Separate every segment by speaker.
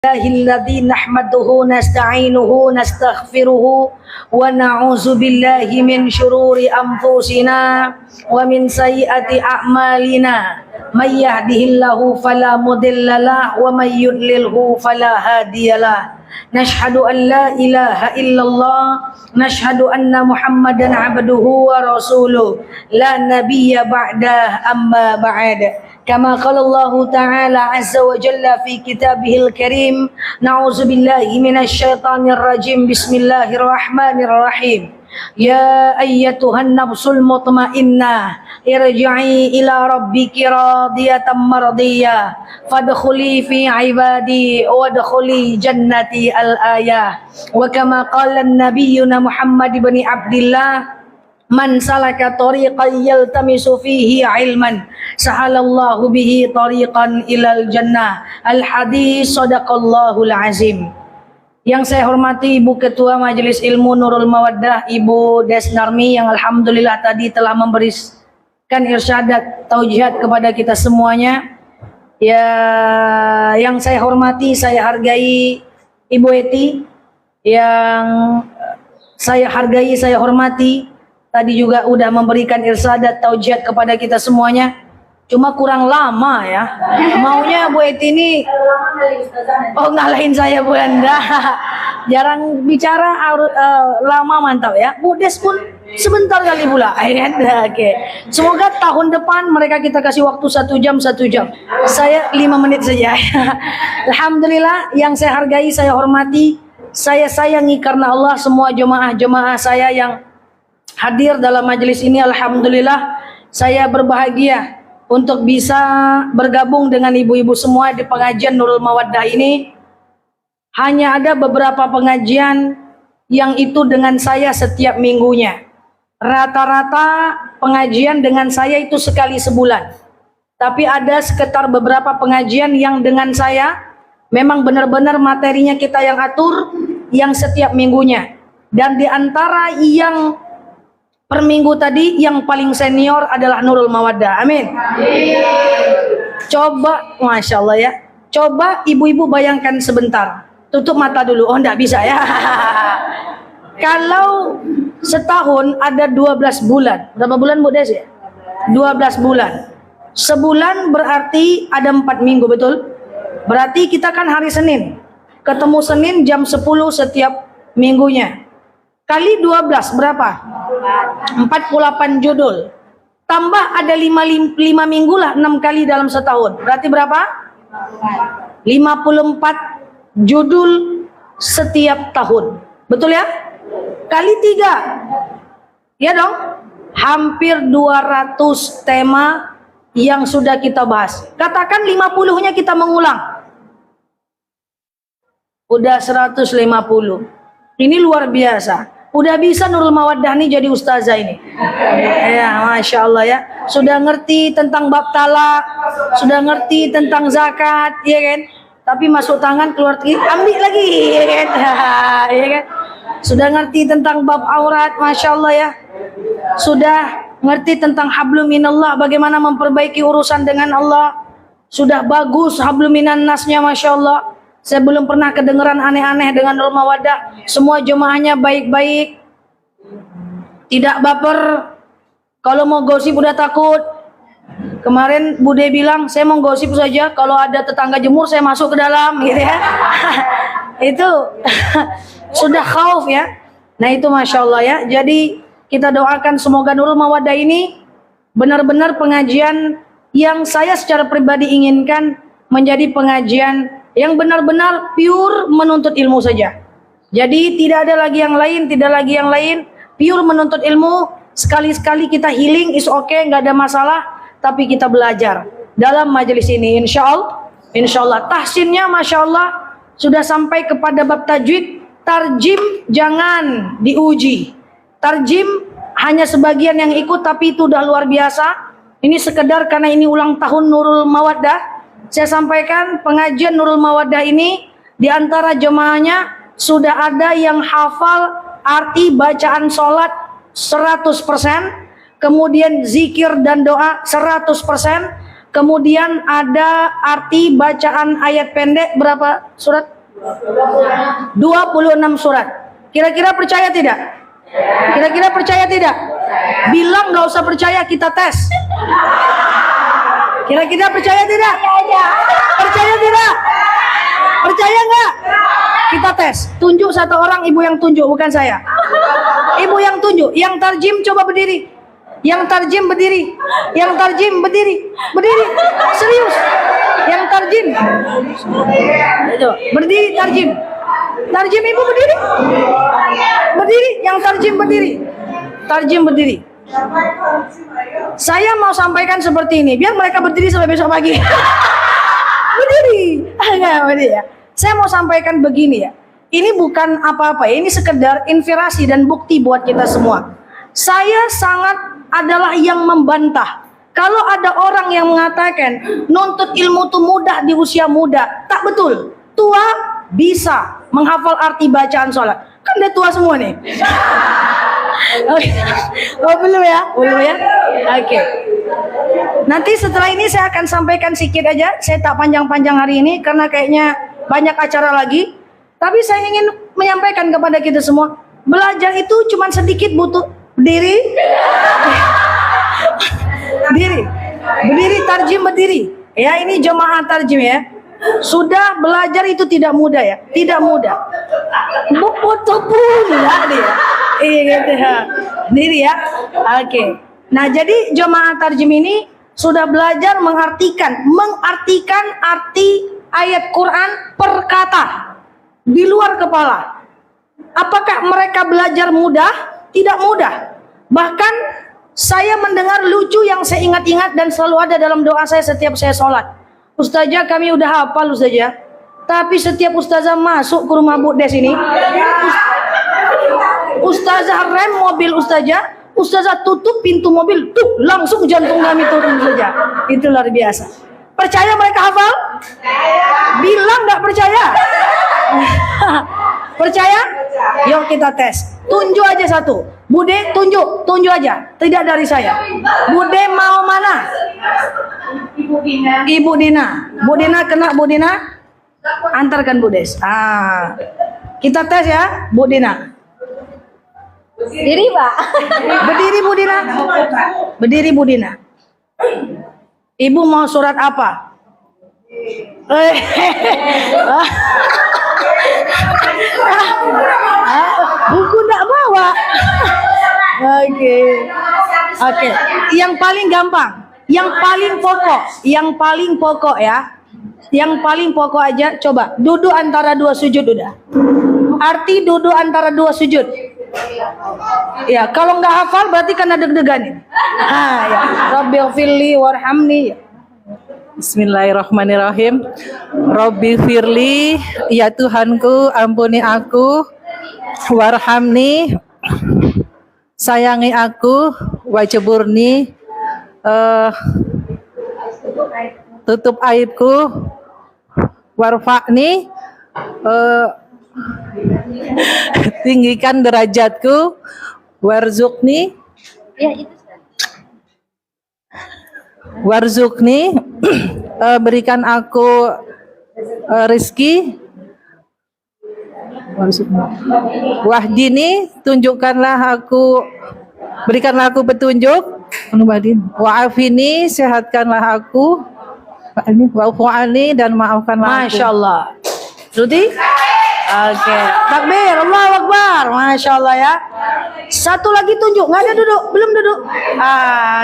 Speaker 1: الذي نحمده نستعينه نستغفره ونعوذ بالله من شرور أنفسنا ومن سيئات أعمالنا من يهده الله فلا مضل له ومن يضلله فلا هادي له نشهد أن لا إله إلا الله نشهد أن محمدا عبده ورسوله لا نبي بعده أما بعد كما قال الله تعالى عز وجل في كتابه الكريم نعوذ بالله من الشيطان الرجيم بسم الله الرحمن الرحيم يا أيتها النفس المطمئنة ارجعي إلى ربك راضية مرضية فادخلي في عبادي وادخلي جنتي الآية وكما قال نبينا محمد بن عبد الله من سلك طريقا يلتمس فيه علما سهل الله به طريقا إلى الجنة الحديث صدق الله العظيم. Yang saya hormati Ibu Ketua Majelis Ilmu Nurul Mawaddah Ibu Desnarmi yang alhamdulillah tadi telah memberikan irsyadat taujihat kepada kita semuanya. Ya, yang saya hormati, saya hargai Ibu Eti, yang saya hargai, saya hormati, tadi juga udah memberikan irsyadat taujihat kepada kita semuanya. Cuma kurang lama ya. Maunya Bu Eti ini ngalahin saya Bu Anda. Jarang bicara, lama mantap ya. Bu Des pun sebentar kali pula. Oke. Semoga tahun depan mereka kita kasih waktu 1 jam. Saya 5 menit saja. Alhamdulillah, yang saya hargai, saya hormati, saya sayangi karena Allah semua jemaah-jemaah saya yang hadir dalam majelis ini. Alhamdulillah, saya berbahagia untuk bisa bergabung dengan ibu-ibu semua di pengajian Nurul Mawaddah ini. Hanya ada beberapa pengajian yang itu dengan saya setiap minggunya. Rata-rata pengajian dengan saya itu sekali sebulan. Tapi ada sekitar beberapa pengajian yang dengan saya memang benar-benar materinya kita yang atur, yang setiap minggunya. Dan di antara yang per minggu tadi yang paling senior adalah Nurul Mawaddah. Amin. Coba, Masya Allah ya. Coba ibu-ibu bayangkan sebentar. Tutup mata dulu. Oh enggak bisa ya. Kalau setahun ada 12 bulan. Berapa bulan Bu Des ya? 12 bulan. Sebulan berarti ada 4 minggu, betul? Berarti kita kan hari Senin. Ketemu Senin jam 10 setiap minggunya. Kali 12 berapa? 48 judul. Tambah ada 5 minggu lah, 6 kali dalam setahun. Berarti berapa? 54 judul setiap tahun. Betul ya? Kali 3. Ya dong? Hampir 200 tema yang sudah kita bahas. Katakan 50-nya kita mengulang. Udah 150. Ini luar biasa. Udah bisa Nurul Mawaddah nih jadi ustazah ini. Ya, Masya Allah ya. Sudah ngerti tentang bab talak, sudah ngerti tentang zakat, ya kan? Tapi masuk tangan keluar ambil lagi, ya kan? Ya kan? Sudah ngerti tentang bab aurat, Masya Allah ya. Sudah ngerti tentang hablum minallah, bagaimana memperbaiki urusan dengan Allah. Sudah bagus hablum minan nasnya, Masya Allah. Saya belum pernah kedengeran aneh-aneh dengan Nurul Mawaddah. Semua jemaahnya baik-baik, tidak baper. Kalau mau gosip udah takut. Kemarin Bude bilang, saya mau gosip saja, kalau ada tetangga jemur saya masuk ke dalam, gitu ya. Itu sudah khauf ya. Nah itu Masya Allah ya. Jadi kita doakan semoga Nurul Mawaddah ini benar-benar pengajian yang saya secara pribadi inginkan menjadi pengajian yang benar-benar pure menuntut ilmu saja. Jadi tidak ada lagi yang lain, pure menuntut ilmu. Sekali-sekali kita healing is okay, nggak ada masalah, tapi kita belajar dalam majelis ini. Insya Allah. Tahsinnya Masya Allah sudah sampai kepada bab tajwid. Tarjim jangan diuji. Tarjim hanya sebagian yang ikut, tapi itu udah luar biasa. Ini sekedar karena ini ulang tahun Nurul Mawaddah. Saya sampaikan pengajian Nurul Mawaddah ini di antara jemaahnya sudah ada yang hafal arti bacaan sholat 100%, kemudian zikir dan doa 100%, Kemudian ada arti bacaan ayat pendek berapa surat? 26 surat. Kira-kira percaya tidak? Kira-kira percaya tidak? Bilang nggak usah percaya, kita tes. Kira-kira percaya tidak? Percaya tidak? Percaya nggak? Kita tes. Tunjuk satu orang, ibu yang tunjuk, bukan saya. Ibu yang tunjuk. Yang tarjim coba berdiri. Yang tarjim berdiri. Yang tarjim berdiri. Berdiri. Serius. Yang tarjim. Berdiri tarjim. Tarjim ibu berdiri. Berdiri. Yang tarjim berdiri. Tarjim berdiri. Saya mau sampaikan seperti ini, biar mereka berdiri sampai besok pagi. Berdiri. Enggak, berdiri ya. Saya mau sampaikan begini ya. Ini bukan apa-apa, ini sekedar inspirasi dan bukti buat kita semua. Saya sangat adalah yang membantah. Kalau ada orang yang mengatakan nuntut ilmu itu mudah di usia muda, tak betul. Tua bisa menghafal arti bacaan sholat. Kan udah tua semua nih. Oh belum ya? Belum ya? Oke. Nanti setelah ini saya akan sampaikan sedikit aja. Saya tak panjang-panjang hari ini karena kayaknya banyak acara lagi. Tapi saya ingin menyampaikan kepada kita semua, belajar itu cuma sedikit, butuh berdiri. Berdiri. Berdiri tarjim berdiri. Ya, ini jemaah tarjim ya. Sudah belajar itu tidak mudah ya, tidak mudah. Foto pun ya dia. Gitu ya. Diri ya. Oke. Nah, jadi jemaah tarjim ini sudah belajar mengartikan arti ayat Quran per kata di luar kepala. Apakah mereka belajar mudah? Tidak mudah. Bahkan saya mendengar lucu yang saya ingat-ingat dan selalu ada dalam doa saya setiap saya sholat. Ustazah, kami udah hafal ustazah, tapi setiap ustazah masuk ke rumah Bu Des ini, ustazah rem mobil ustazah tutup pintu mobil, tuh langsung jantung kami turun saja. Itu luar biasa. Percaya mereka hafal? Bilang nggak percaya? Percaya? Yuk kita tes. Tunjuk aja satu. Bude tunjuk aja. Tidak dari saya. Bude mau mana? Ibu Dina. Bu Dina kena Bu Dina. Antarkan Bu Des. Kita tes ya, Bu Dina.
Speaker 2: Diri, Pak.
Speaker 1: Berdiri Bu Dina. Berdiri Bu Dina. Ibu mau surat apa? Buku enggak bawa. Oke. Yang paling gampang, yang paling pokok ya. Yang paling pokok aja, coba duduk antara dua sujud udah. Arti duduk antara dua sujud. Ya, kalau nggak hafal berarti karena deg-degan ini. Ya. Rabbighfirli warhamni.
Speaker 3: Bismillahirrahmanirrahim. Rabbi firli, ya Tuhanku, ampuni aku, warhamni, sayangi aku, wajeburni, tutup aibku, warfa'ni, tinggikan derajatku, warzukni, warzukni, berikan aku rizki, wahdini, tunjukkanlah aku, berikanlah aku petunjuk, wa'afini, sehatkanlah aku, wa'fu'ani, dan maafkanlah aku.
Speaker 1: Masya Allah. Suti? Oke. Takbir, Allahu Akbar. Masya Allah ya. Satu lagi tunjuk, nggak ada duduk, belum duduk.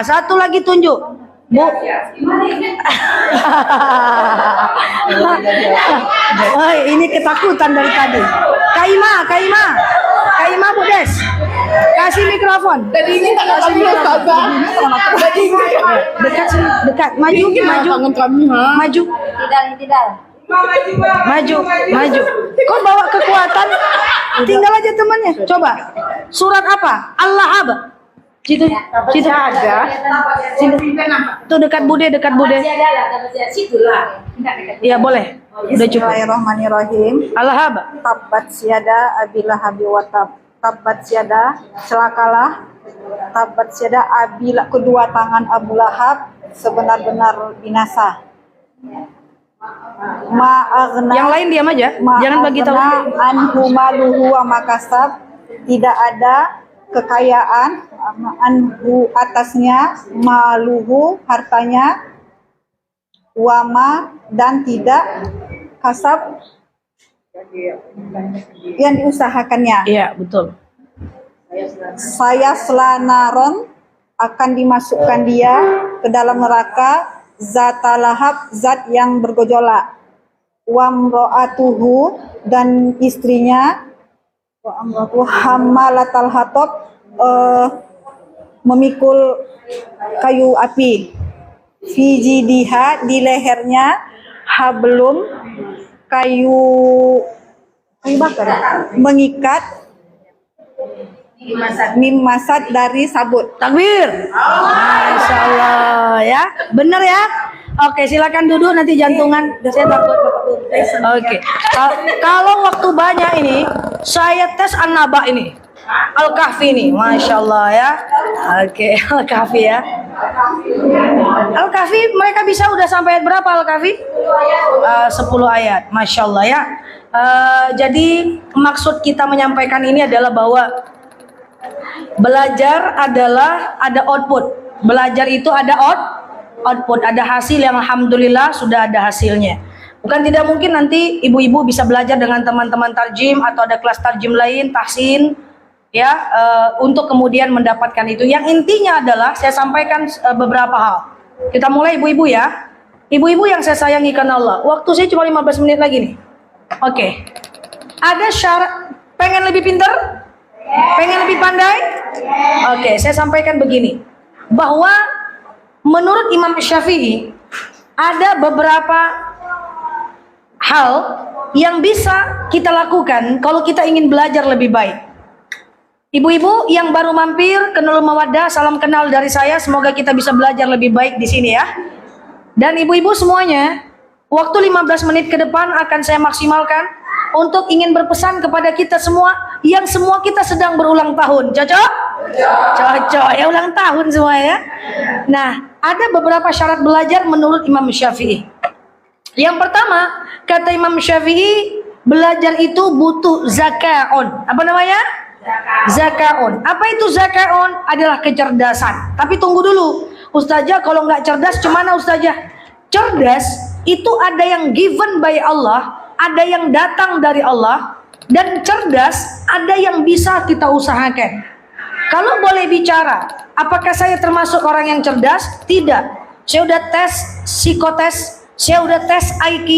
Speaker 1: Satu lagi tunjuk. Bu. Oh, ini ketakutan dari tadi. Kaima Bu Des. Kasih mikrofon.
Speaker 2: Jadi ini tangan kami
Speaker 1: Dekat sini, dekat. Maju. Maju. Maju. Kau bawa kekuatan. Tinggal aja temannya. Coba. Surat apa? Al-Lahab. Situ ada. Tuh dekat Bude. Iya boleh. Udah cukup.
Speaker 4: Bismillahirrahmanirrahim.
Speaker 1: Al-Lahab.
Speaker 4: Tabbat siada abilahabi wa tab. Tabbat siada celakalah. Tabbat siada abila kedua tangan Abu Lahab sebenar-benar binasa. Ma'aghna,
Speaker 1: Yang lain diam aja, jangan bagi tahu.
Speaker 4: anhu maluhu wa makasab, tidak ada kekayaan anhu atasnya, maluhu hartanya, wama dan tidak kasab yang diusahakannya.
Speaker 1: Iya, betul.
Speaker 4: Saya selanaron, akan dimasukkan dia ke dalam neraka, zata lahab, zat yang bergejolak. Wamro'atuhu, dan istrinya, hammalatal hatab, memikul kayu api. Fijidiha, di lehernya, hablum, kayu bakar, mengikat, mimasat, dari sabut.
Speaker 1: Takbir. Masya Allah ya. Bener ya. Oke, silakan duduk, nanti jantungan. Saya takut. Oke. Kalau waktu banyak ini, saya tes An-Naba ini. Al-Kahfi ini, Masya Allah ya. Oke, Al-Kahfi ya. Al-Kahfi, mereka bisa udah sampai ayat berapa Al-Kahfi? 10 ayat, Masya Allah ya. Jadi maksud kita menyampaikan ini adalah bahwa belajar adalah ada output. Belajar itu ada output, ada hasil yang alhamdulillah sudah ada hasilnya. Bukan tidak mungkin nanti ibu-ibu bisa belajar dengan teman-teman tarjim atau ada kelas tarjim lain, tahsin ya, untuk kemudian mendapatkan itu. Yang intinya adalah saya sampaikan beberapa hal. Kita mulai ibu-ibu ya. Ibu-ibu yang saya sayangi karena Allah. Waktu saya cuma 15 menit lagi nih. Oke. Ada syarat pengen lebih pintar? Pengen lebih pandai? Oke, saya sampaikan begini. Bahwa menurut Imam Syafi'i ada beberapa hal yang bisa kita lakukan kalau kita ingin belajar lebih baik. Ibu-ibu yang baru mampir ke Nurul Mawaddah, salam kenal dari saya. Semoga kita bisa belajar lebih baik di sini ya. Dan ibu-ibu semuanya, waktu 15 menit ke depan akan saya maksimalkan untuk ingin berpesan kepada kita semua yang semua kita sedang berulang tahun. Cocok? Cocok ya, ulang tahun semua ya. Nah, ada beberapa syarat belajar menurut Imam Syafi'i. Yang pertama, kata Imam Syafi'i, belajar itu butuh zakaun. Apa namanya? Zakaun. Apa itu zakaun? Adalah kecerdasan. Tapi tunggu dulu, Ustazah, kalau nggak cerdas gimana Ustazah? Cerdas itu ada yang given by Allah, ada yang datang dari Allah, dan cerdas ada yang bisa kita usahakan. Kalau boleh bicara, apakah saya termasuk orang yang cerdas? Tidak. Saya udah tes psikotes, saya udah tes IQ,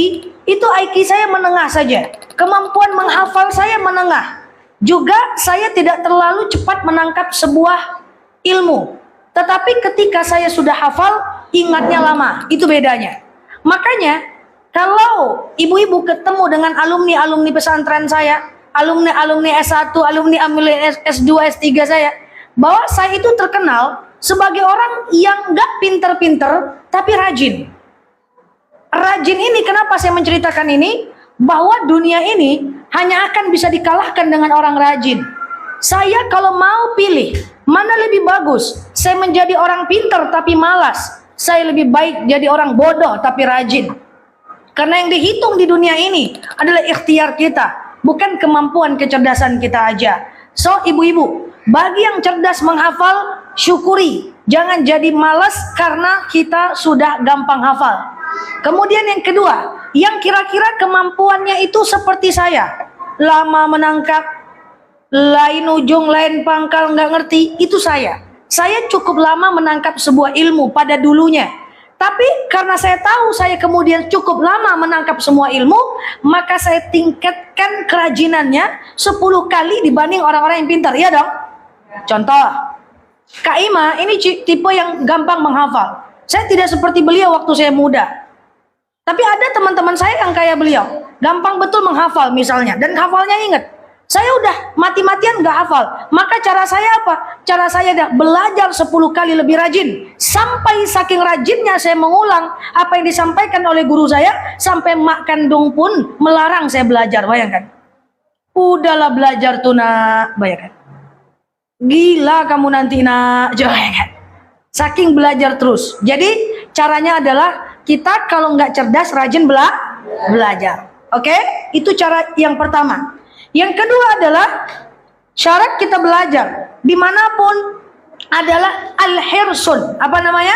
Speaker 1: itu IQ saya menengah saja. Kemampuan menghafal saya menengah. Juga saya tidak terlalu cepat menangkap sebuah ilmu. Tetapi ketika saya sudah hafal, ingatnya lama. Itu bedanya. Makanya, kalau ibu-ibu ketemu dengan alumni-alumni pesantren saya, alumni-alumni S1, alumni S2, S3 saya, bahwa saya itu terkenal sebagai orang yang gak pinter-pinter, tapi rajin. Rajin ini, kenapa saya menceritakan ini? Bahwa dunia ini hanya akan bisa dikalahkan dengan orang rajin. Saya kalau mau pilih, mana lebih bagus? Saya menjadi orang pinter tapi malas. Saya lebih baik jadi orang bodoh tapi rajin. Karena yang dihitung di dunia ini adalah ikhtiar kita, bukan kemampuan kecerdasan kita aja. So, ibu-ibu, bagi yang cerdas menghafal, syukuri. Jangan jadi malas karena kita sudah gampang hafal. Kemudian yang kedua, yang kira-kira kemampuannya itu seperti saya, lama menangkap, lain ujung, lain pangkal, nggak ngerti, itu saya. Saya cukup lama menangkap sebuah ilmu pada dulunya. Tapi karena saya tahu saya kemudian cukup lama menangkap semua ilmu, maka saya tingkatkan kerajinannya 10 kali dibanding orang-orang yang pintar. Iya dong? Contoh, Kak Ima ini tipe yang gampang menghafal. Saya tidak seperti beliau waktu saya muda. Tapi ada teman-teman saya yang kayak beliau, gampang betul menghafal misalnya, dan hafalnya ingat. Saya udah mati-matian gak hafal. Maka cara saya apa? Cara saya dah belajar 10 kali lebih rajin. Sampai saking rajinnya saya mengulang apa yang disampaikan oleh guru saya, sampai mak kandung pun melarang saya belajar. Bayangkan. Udahlah belajar tuh nak. Bayangkan. Gila kamu nanti nak. Bayangkan. Saking belajar terus. Jadi Caranya adalah kita kalau nggak cerdas rajin belajar. Oke? Itu cara yang pertama. Yang kedua adalah syarat kita belajar dimanapun adalah al-hirsun. Apa namanya?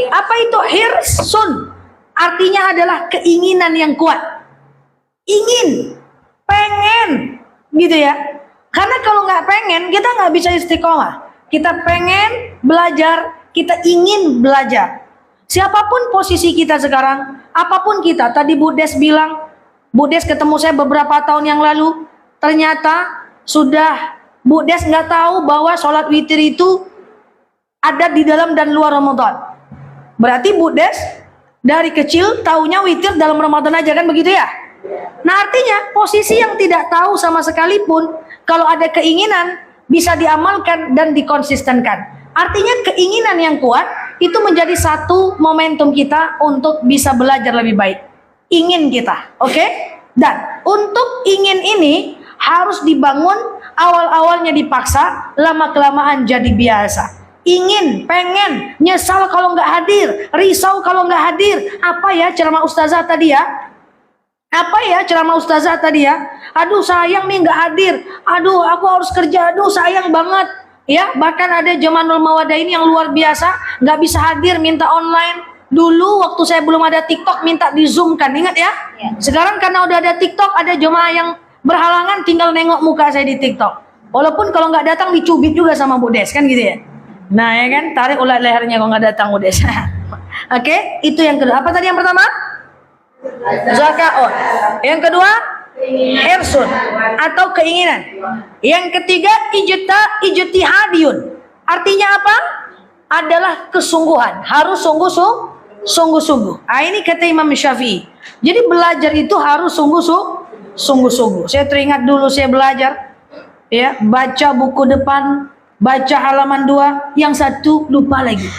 Speaker 1: Apa itu hirsun? Artinya adalah keinginan yang kuat. Ingin, pengen, gitu ya. Karena kalau nggak pengen, kita nggak bisa istiqomah. Kita pengen belajar, kita ingin belajar. Siapapun posisi kita sekarang, apapun kita. Tadi Bu Des bilang, Bu Des ketemu saya beberapa tahun yang lalu, ternyata sudah Bu Des nggak tahu bahwa sholat witir itu ada di dalam dan luar Ramadan. Berarti Bu Des dari kecil taunya witir dalam Ramadan aja, kan begitu ya? Nah, artinya posisi yang tidak tahu sama sekalipun, kalau ada keinginan bisa diamalkan dan dikonsistenkan. Artinya keinginan yang kuat itu menjadi satu momentum kita untuk bisa belajar lebih baik. Ingin kita, oke? Dan untuk ingin ini harus dibangun, awal-awalnya dipaksa, lama-kelamaan jadi biasa. Ingin, pengen, nyesal kalau nggak hadir, risau kalau nggak hadir. Apa ya ceramah ustazah tadi ya? Apa ya ceramah ustazah tadi ya? Aduh sayang nih nggak hadir. Aduh aku harus kerja. Aduh sayang banget. Ya, bahkan ada Jamanul Mawadah ini yang luar biasa, nggak bisa hadir, minta online. Dulu waktu saya belum ada TikTok, minta di Zoom kan, ingat ya? Sekarang karena udah ada TikTok, ada jemaah yang berhalangan tinggal nengok muka saya di TikTok. Walaupun kalau nggak datang dicubit juga sama Bu Des, kan gitu ya? Nah ya kan, tarik ulat lehernya kalau nggak datang Bu Des. Oke, itu yang kedua. Apa tadi yang pertama? Zakaon. Yang kedua, hirsun atau keinginan. Yang ketiga, ijtihadiyun. Artinya apa? Adalah kesungguhan. Harus sungguh-sungguh. Ini kata Imam Syafi'i. Jadi belajar itu harus sungguh-sungguh. Saya teringat dulu saya belajar, ya, baca buku depan, baca halaman 2, yang satu lupa lagi.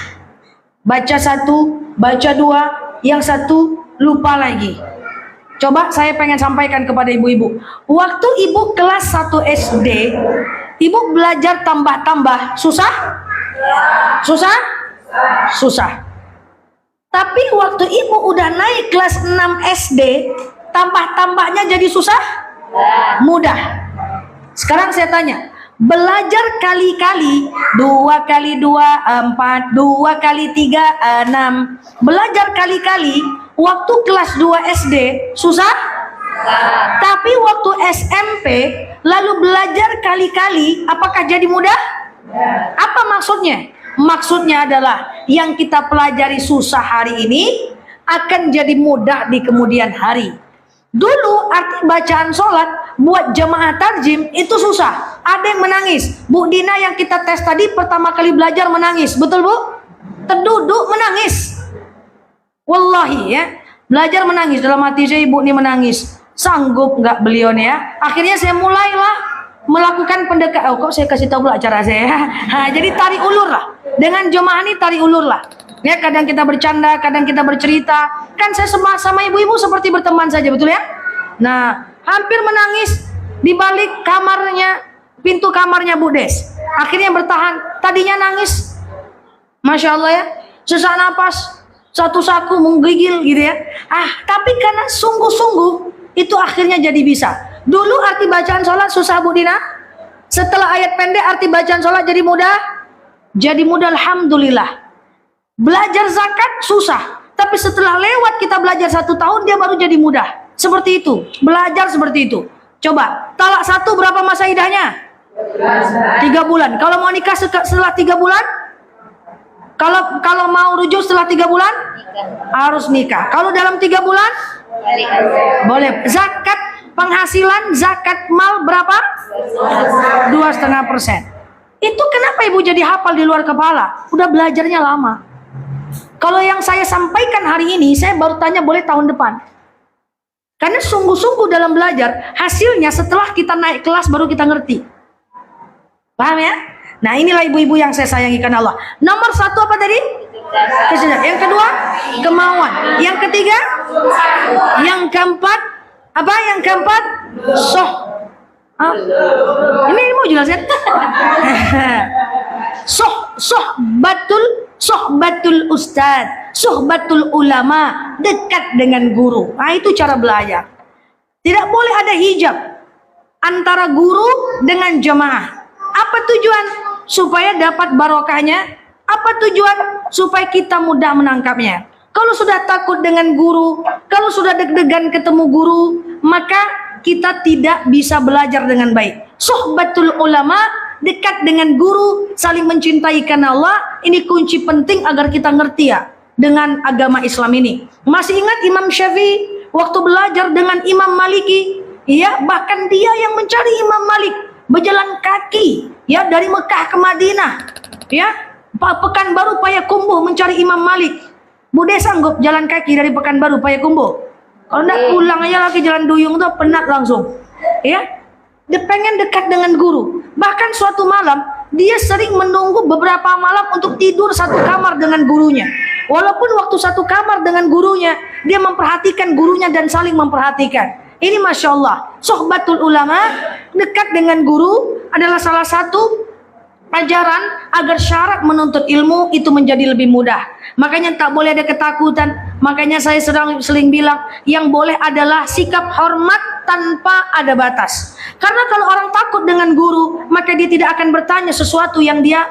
Speaker 1: Baca 1, baca 2, yang satu lupa lagi. Coba saya pengen sampaikan kepada ibu-ibu. Waktu ibu kelas 1 SD, ibu belajar tambah-tambah, susah? Susah? Susah. Tapi waktu ibu udah naik kelas 6 SD, tambah-tambahnya jadi susah? Mudah. Sekarang saya tanya, belajar kali-kali, 2 kali 2, 4, 2 kali 3, 6. Belajar kali-kali, waktu kelas 2 SD, susah? Tapi waktu SMP, lalu belajar kali-kali, apakah jadi mudah? Apa maksudnya? Maksudnya adalah, yang kita pelajari susah hari ini, akan jadi mudah di kemudian hari. Dulu arti bacaan sholat buat jemaah tarjim itu susah. Ada yang menangis. Bu Dina yang kita tes tadi pertama kali belajar menangis, betul Bu? Terduduk menangis. Wallahi ya, belajar menangis. Dalam hati saya, ibu ini menangis. Sanggup nggak beliau nih ya? Akhirnya saya mulailah melakukan pendekatan. Oh, kok saya kasih tahu pula cara saya. Jadi tarik ulur lah. Dengan jemaah ini tarik ulur lah. Ya, kadang kita bercanda, kadang kita bercerita. Kan saya sama ibu-ibu seperti berteman saja, betul ya? Nah, hampir menangis di balik kamarnya, pintu kamarnya Bu Des. Akhirnya bertahan. Tadinya nangis, masya Allah ya, sesak napas, satu saku menggigil gitu ya. Tapi karena sungguh-sungguh itu akhirnya jadi bisa. Dulu arti bacaan sholat susah Bu Dina. Setelah ayat pendek arti bacaan sholat jadi mudah. Jadi mudah, alhamdulillah. Belajar zakat susah, tapi setelah lewat kita belajar 1 tahun dia baru jadi mudah. Seperti itu, belajar seperti itu. Coba, talak 1 berapa masa idahnya? 3 bulan. Kalau mau nikah setelah 3 bulan? Kalau mau rujuk setelah 3 bulan? Harus nikah. Kalau dalam 3 bulan? Boleh. Zakat penghasilan, zakat mal berapa? 2,5%. Itu kenapa ibu jadi hafal di luar kepala? Udah belajarnya lama. Kalau yang saya sampaikan hari ini, saya baru tanya boleh tahun depan. Karena sungguh-sungguh dalam belajar, hasilnya setelah kita naik kelas baru kita ngerti. Paham ya? Nah, inilah ibu-ibu yang saya sayangi karena Allah. Nomor 1 apa tadi? Kecerdasan. Yang kedua, kemauan. Yang ketiga, yang keempat, apa? Yang keempat, ini mau jelasin? Sohbatul ustad. Suhbatul ulama, dekat dengan guru. Nah, itu cara belajar. Tidak boleh ada hijab antara guru dengan jemaah. Apa tujuan? Supaya dapat barokahnya. Apa tujuan? Supaya kita mudah menangkapnya. Kalau sudah takut dengan guru, kalau sudah deg-degan ketemu guru, maka kita tidak bisa belajar dengan baik. Suhbatul ulama, dekat dengan guru, saling mencintai karena Allah. Ini kunci penting agar kita ngerti ya dengan agama Islam ini. Masih ingat Imam Syafi'i waktu belajar dengan Imam Maliki? Ya, bahkan dia yang mencari Imam Malik, berjalan kaki ya dari Mekah ke Madinah. Ya, Pekanbaru Payakumbuh mencari Imam Malik. Bude sanggup jalan kaki dari Pekanbaru Payakumbuh? Kalau enggak pulang aja lagi jalan duyung tuh penat langsung. Ya, dia pengen dekat dengan guru. Bahkan suatu malam dia sering menunggu beberapa malam untuk tidur satu kamar dengan gurunya. Walaupun waktu satu kamar dengan gurunya, dia memperhatikan gurunya dan saling memperhatikan. Ini Masya Allah. Sohbatul ulama, dekat dengan guru adalah salah satu ajaran agar syarat menuntut ilmu itu menjadi lebih mudah. Makanya tak boleh ada ketakutan. Makanya saya sering bilang, yang boleh adalah sikap hormat tanpa ada batas. Karena kalau orang takut dengan guru, maka dia tidak akan bertanya sesuatu yang dia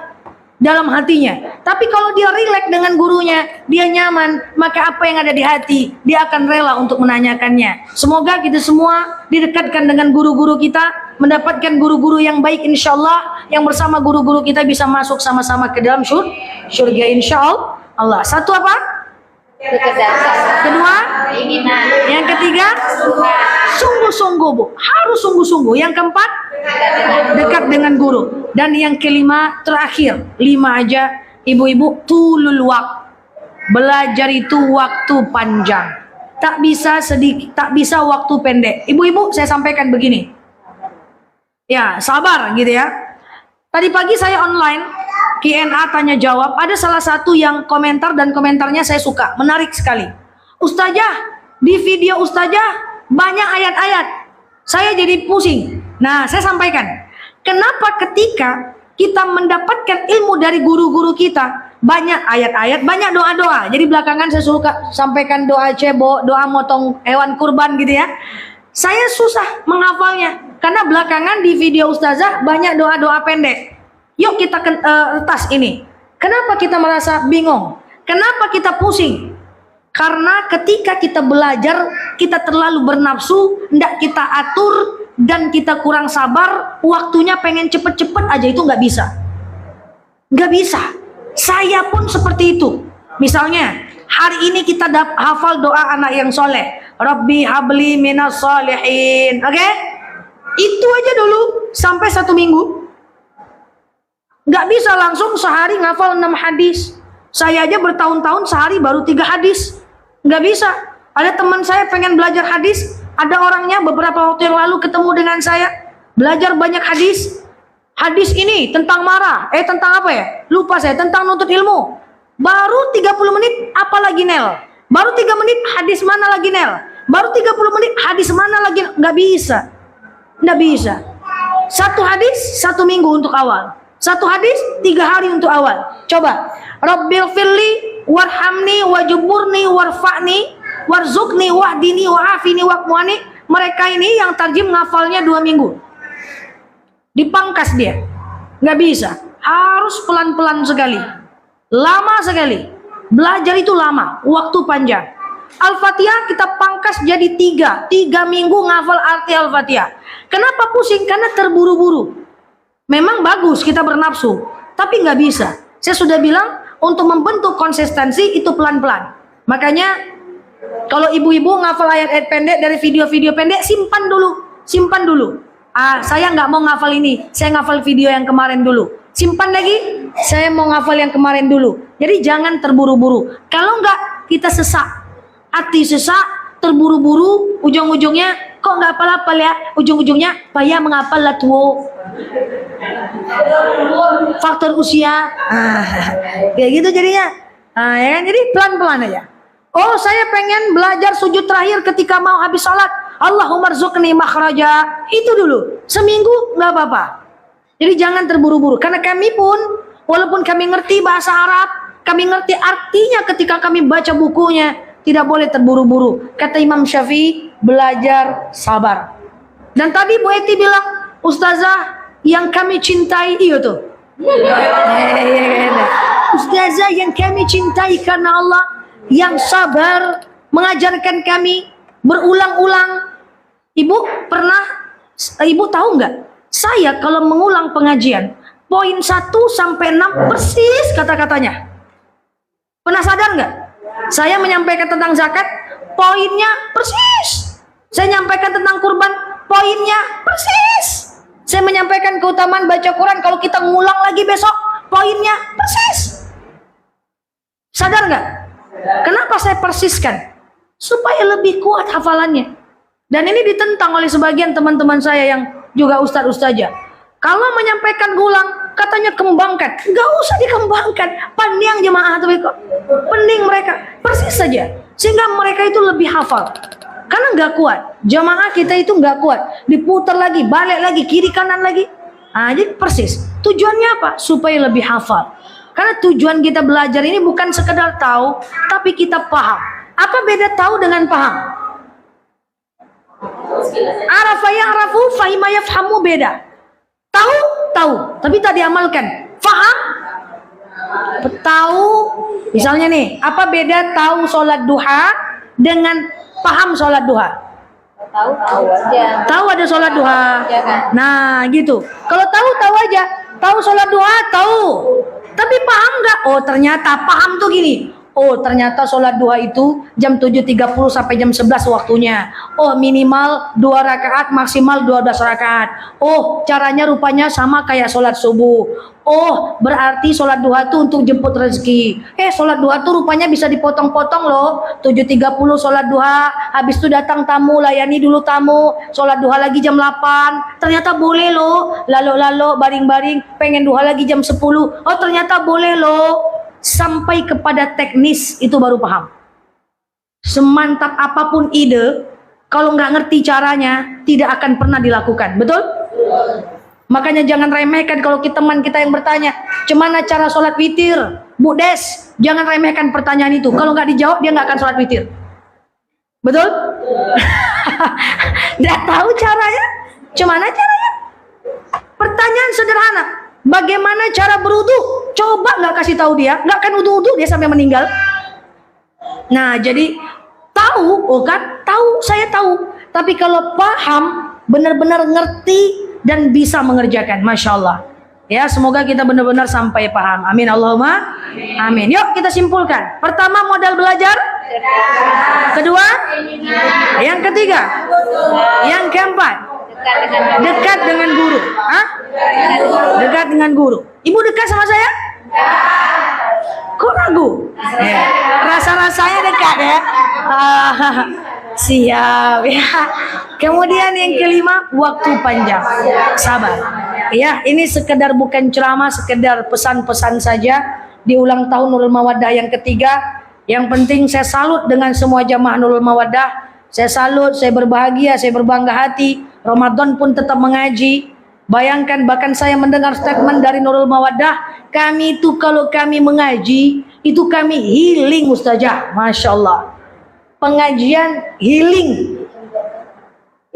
Speaker 1: dalam hatinya. Tapi kalau dia rileks dengan gurunya, dia nyaman, maka apa yang ada di hati, dia akan rela untuk menanyakannya. Semoga kita semua didekatkan dengan guru-guru kita, mendapatkan guru-guru yang baik insyaAllah, yang bersama guru-guru kita bisa masuk sama-sama ke dalam surga insyaAllah. Satu apa? Kedua? Yang ketiga? Sungguh-sungguh, Bu. Harus sungguh-sungguh. Yang keempat? Dekat dengan guru. Dan yang kelima, terakhir, 5 aja, ibu-ibu, tulul waqt. Belajar itu waktu panjang. Tak bisa sedikit, tak bisa waktu pendek. Ibu-ibu, saya sampaikan begini. Ya, sabar gitu ya. Tadi pagi saya online, Q&A tanya jawab. Ada salah satu yang komentar dan komentarnya saya suka, menarik sekali. Ustazah, di video Ustazah banyak ayat-ayat. Saya jadi pusing. Nah, saya sampaikan. Kenapa ketika kita mendapatkan ilmu dari guru-guru kita, banyak ayat-ayat, banyak doa-doa. Jadi belakangan saya suka sampaikan doa cebo, doa motong hewan kurban gitu ya. Saya susah menghafalnya. Karena belakangan di video Ustazah banyak doa-doa pendek. Yuk kita retas ini. Kenapa kita merasa bingung? Kenapa kita pusing? Karena ketika kita belajar, kita terlalu bernafsu, hendak kita atur, dan kita kurang sabar, waktunya pengen cepet-cepet aja, itu nggak bisa. Nggak bisa. Saya pun seperti itu. Misalnya, hari ini kita hafal doa anak yang soleh. Rabbi habli minas solihin. Oke? Itu aja dulu, sampai 1 minggu. Nggak bisa langsung sehari ngafal 6 hadis. Saya aja bertahun-tahun sehari baru 3 hadis. Nggak bisa. Ada teman saya pengen belajar hadis, ada orangnya beberapa waktu yang lalu ketemu dengan saya, belajar banyak hadis. Hadis ini tentang marah, tentang apa ya? Lupa saya, tentang nuntut ilmu. Baru 30 menit, apa lagi Nel? Baru 3 menit, hadis mana lagi Nel? Baru 30 menit, hadis mana lagi? Nggak bisa. Nggak bisa. 1 hadis, 1 minggu untuk awal. 1 hadis 3 hari untuk awal. Coba. Rabbil firli warhamni wajuburni warfa'ni warzukni wahdini wa'afini wa'muani. Mereka ini yang tarjim ngafalnya 2 minggu. Dipangkas dia. Nggak bisa. Harus pelan-pelan sekali. Lama sekali. Belajar itu lama. Waktu panjang. Al-Fatihah kita pangkas jadi 3 minggu ngafal arti Al-Fatihah. Kenapa pusing? Karena terburu-buru. Memang bagus kita bernafsu, tapi nggak bisa. Saya sudah bilang, untuk membentuk konsistensi itu pelan-pelan. Makanya kalau ibu-ibu ngafal ayat-ayat pendek dari video-video pendek, simpan dulu. Saya nggak mau ngafal ini, saya ngafal video yang kemarin dulu. Simpan lagi, saya mau ngafal yang kemarin dulu. Jadi jangan terburu-buru. Kalau nggak, kita sesak. Hati sesak, terburu-buru, ujung-ujungnya kok nggak hafal-hafal ya, ujung-ujungnya payah menghafal lah tuh. Faktor usia, kayak gitu jadinya. Ya kan? Jadi pelan-pelan aja. Oh, saya pengen belajar sujud terakhir ketika mau habis sholat. Allahumma rzuqni makhraja. Itu dulu. Seminggu nggak apa-apa. Jadi jangan terburu-buru. Karena kami pun, walaupun kami ngerti bahasa Arab, kami ngerti artinya ketika kami baca bukunya. Tidak boleh terburu-buru. Kata Imam Syafi'i, belajar sabar. Dan tadi Bu Eti bilang, Ustazah yang kami cintai, iya tuh. Ustazah yang kami cintai karena Allah, yang sabar, mengajarkan kami berulang-ulang. Ibu tahu nggak? Saya kalau mengulang pengajian, poin 1 sampai 6 persis kata-katanya. Pernah sadar nggak? Saya menyampaikan tentang zakat, poinnya persis. Saya menyampaikan tentang kurban, poinnya persis. Saya menyampaikan keutamaan baca Quran, kalau kita ngulang lagi besok, poinnya persis. Sadar nggak? Kenapa saya persiskan? Supaya lebih kuat hafalannya. Dan ini ditentang oleh sebagian teman-teman saya yang juga ustaz-ustazah. Kalau menyampaikan gulang, katanya kembangkan. Nggak usah dikembangkan. Pandang jemaah tuh kok. Pening mereka. Persis saja. Sehingga mereka itu lebih hafal. Karena nggak kuat. Jemaah kita itu nggak kuat. Diputar lagi, balik lagi, kiri kanan lagi. Jadi persis. Tujuannya apa? Supaya lebih hafal. Karena tujuan kita belajar ini bukan sekedar tahu, tapi kita paham. Apa beda tahu dengan paham? Arafa ya'rafu, fahima yafhamu beda. Tahu, tapi tak diamalkan. Faham? Tahu, misalnya nih, apa beda tahu sholat duha dengan paham sholat duha?
Speaker 2: Tahu aja.
Speaker 1: Tahu ada sholat duha.
Speaker 2: Ya kan?
Speaker 1: Nah, gitu. Kalau tahu aja. Tahu sholat duha, tahu. Tapi paham nggak? Oh, ternyata paham tuh gini. Oh, ternyata sholat duha itu jam 7.30 sampai jam 11 waktunya. Oh, minimal 2 rakaat, maksimal 12 rakaat. Oh, caranya rupanya sama kayak sholat subuh. Oh, berarti sholat duha itu untuk jemput rezeki. Sholat duha tuh rupanya bisa dipotong-potong loh. 7.30 sholat duha, habis itu datang tamu, layani dulu tamu. Sholat duha lagi jam 8. Ternyata boleh loh. Lalu baring-baring, pengen duha lagi jam 10. Oh, ternyata boleh loh. Sampai kepada teknis itu baru paham. Semantap apapun ide, kalau nggak ngerti caranya, tidak akan pernah dilakukan. Betul? Makanya jangan remehkan kalau teman kita yang bertanya, "Gimana cara sholat witir?" Bu Des, jangan remehkan pertanyaan itu. Kalau nggak dijawab, dia nggak akan sholat witir. Betul? Nggak tahu caranya? Gimana caranya? Pertanyaan sederhana. Bagaimana cara berwudu? Coba nggak kasih tahu dia, nggak akan wudu dia sampai meninggal. Nah, jadi tahu, kan? Tahu, saya tahu. Tapi kalau paham, benar-benar ngerti dan bisa mengerjakan, masya Allah. Ya, semoga kita benar-benar sampai paham. Amin Allahumma amin. Yuk kita simpulkan. Pertama, modal belajar. Kedua, yang ketiga, yang keempat, dekat dengan guru. Dekat dengan guru. Ibu dekat sama saya? Kok ragu? Rasa-rasanya dekat ya. Siap ya. Kemudian yang kelima, waktu panjang. Sabar. Ya, ini sekedar bukan ceramah, sekedar pesan-pesan saja di ulang tahun Nurul Mawaddah yang ketiga. Yang penting saya salut dengan semua jamaah Nurul Mawaddah. Saya salut, saya berbahagia, saya berbangga hati. Ramadan pun tetap mengaji. Bayangkan, bahkan saya mendengar statement dari Nurul Mawaddah, kami itu kalau kami mengaji, itu kami healing Ustazah. Masya Allah. Pengajian healing.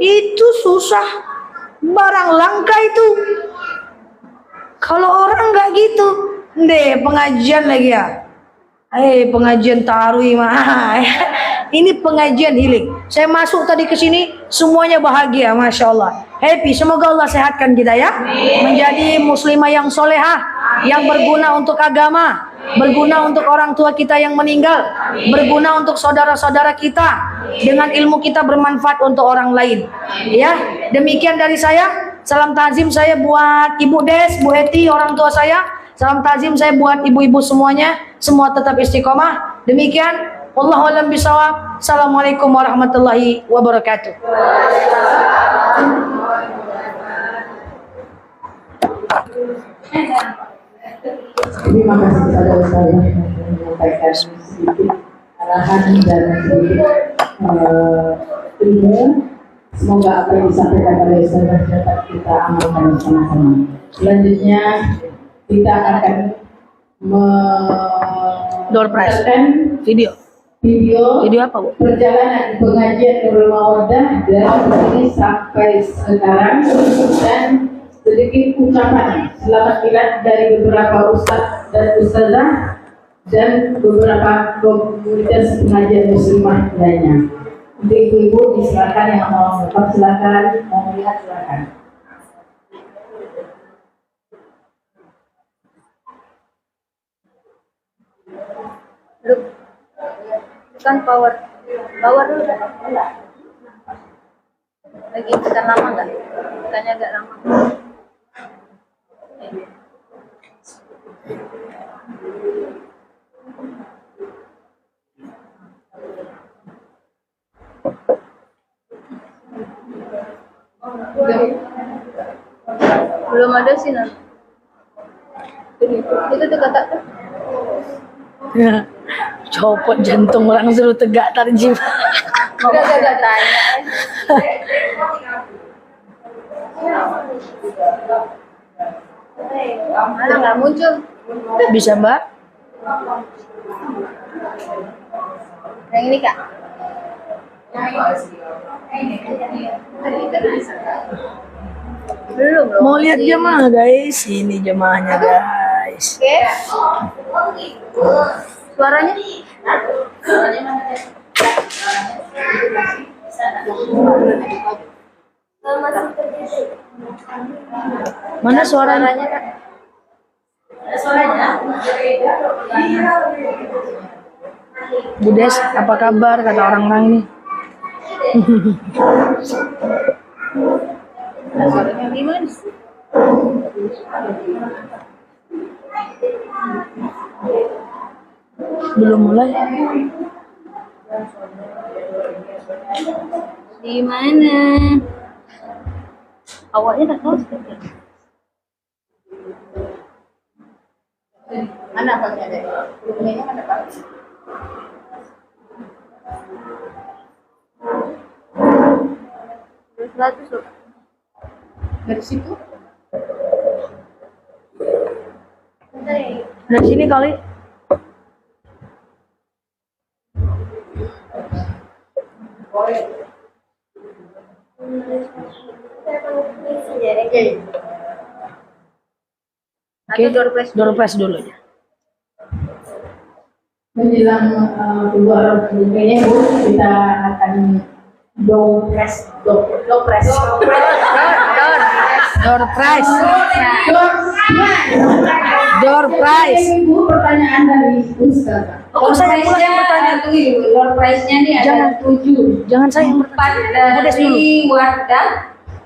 Speaker 1: Itu susah. Barang langka itu. Kalau orang nggak gitu, deh pengajian lagi ya. Pengajian taruh mah. Ini pengajian healing. Saya masuk tadi ke sini, semuanya bahagia, masya Allah. Happy. Semoga Allah sehatkan kita ya. Menjadi muslimah yang solehah, yang berguna untuk agama, berguna untuk orang tua kita yang meninggal, berguna untuk saudara-saudara kita. Dengan ilmu kita bermanfaat untuk orang lain. Ya, demikian dari saya. Salam takzim saya buat Ibu Des, Bu Eti, orang tua saya. Salam takzim saya buat ibu-ibu semuanya. Semua tetap istiqomah. Demikian. Wallahu a'lam bishawab. Assalamualaikum warahmatullahi wabarakatuh.
Speaker 5: Terima kasih kepada Ustaz yang menyampaikan sedikit arahan dan sedikit ilmu. Semoga apa yang disampaikan oleh Ustaz dapat kita amalkan bersama-sama. Selanjutnya kita akan
Speaker 1: Door prize.
Speaker 5: dan
Speaker 1: Video.
Speaker 5: video
Speaker 1: Video apa, Bu?
Speaker 5: perjalanan pengajian Nurul Mawaddah dari sini sampai sekarang dan sedikit ucapan selamat milad dari beberapa ustaz dan ustazah dan beberapa komunitas pengajian muslimah lainnya. Untuk ibu-ibu silakan yang mau menonton silakan, mau melihat silakan.
Speaker 2: Look. Kan power dulu enggak? Lagi tekan lama enggak? Tekannya agak lama. Belum ada sih nanti. Itu tuh kata tuh.
Speaker 1: Ya. Copot jantung orang suruh tegak tarjim.
Speaker 2: Udah tanya. Mana nggak muncul?
Speaker 1: Bisa, Mbak?
Speaker 2: Yang ini Kak. Belum loh.
Speaker 1: Mau lihat jemaah, guys. Ini jemaahnya, guys.
Speaker 2: Oke. Suaranya?
Speaker 1: Mana suaranya?
Speaker 2: Kak.
Speaker 1: Budes, apa kabar? Kata orang-orang ini.
Speaker 2: Suaranya gimana?
Speaker 1: Belum mulai.
Speaker 2: Di mana? Awalnya tak tahu seperti apa. Mana awalnya deh? Belumnya mana Pak? Terus 100 loh. Dari situ?
Speaker 1: Dari sini kali.
Speaker 2: Oke,
Speaker 1: Door prize dulu ya.
Speaker 5: Menjelang keluar bukunya Bu, kita akan door prize.
Speaker 1: Door prize. Door prize.
Speaker 5: Ibu, pertanyaan dari Ustaz.
Speaker 1: Oh, saya pula yang bertanya.
Speaker 2: Door prize-nya nih ada
Speaker 1: Jangan.
Speaker 2: 7.
Speaker 1: Jangan saya yang bertanya.
Speaker 2: 4
Speaker 1: Budes dulu.
Speaker 2: dari Wardah,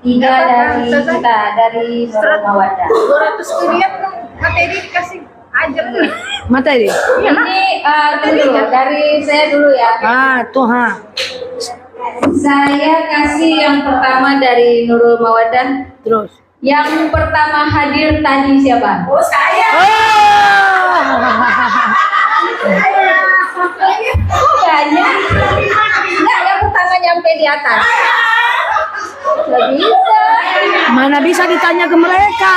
Speaker 2: 3 dari kita, dari Nurul Mawaddah.
Speaker 4: 200 kuliah materi dikasih ajar nih.
Speaker 1: Materi.
Speaker 2: Ini dulu, dari saya dulu ya.
Speaker 1: Ah, tuh ha.
Speaker 2: Saya kasih yang pertama dari Nurul Mawaddah.
Speaker 1: Terus.
Speaker 2: Yang pertama hadir tadi siapa?
Speaker 4: Oh, saya.
Speaker 2: Banyak. Enggak, yang pertama nyampe di atas. Gak bisa.
Speaker 1: Mana bisa ditanya ke mereka?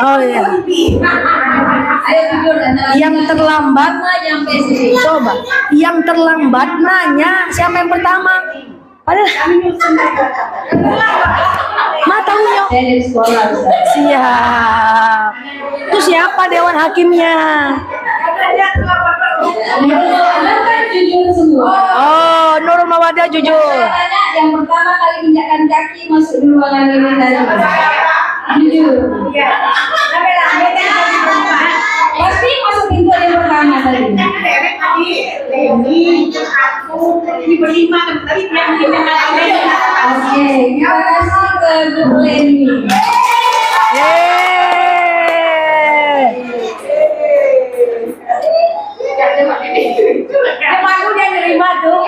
Speaker 1: Oh iya.
Speaker 2: Ayo jujur dan
Speaker 1: Yang terlambat.
Speaker 2: nyampe sini.
Speaker 1: Coba. Yang terlambat nanya siapa yang pertama. Padahal. Mataunya.
Speaker 2: Saya dari sekolah. Ustaz.
Speaker 1: Siap. Itu siapa dewan hakimnya?
Speaker 2: Kan jujur semua.
Speaker 1: Oh, Nurul Mawaddah jujur.
Speaker 2: Tanya yang pertama kali injakan kaki masuk di ruangan ini tadi. Jujur. Pasti masuk pintu yang pertama tadi. Oke, terima kasih ke Bu Leni.
Speaker 1: Emang dia nerima tuh.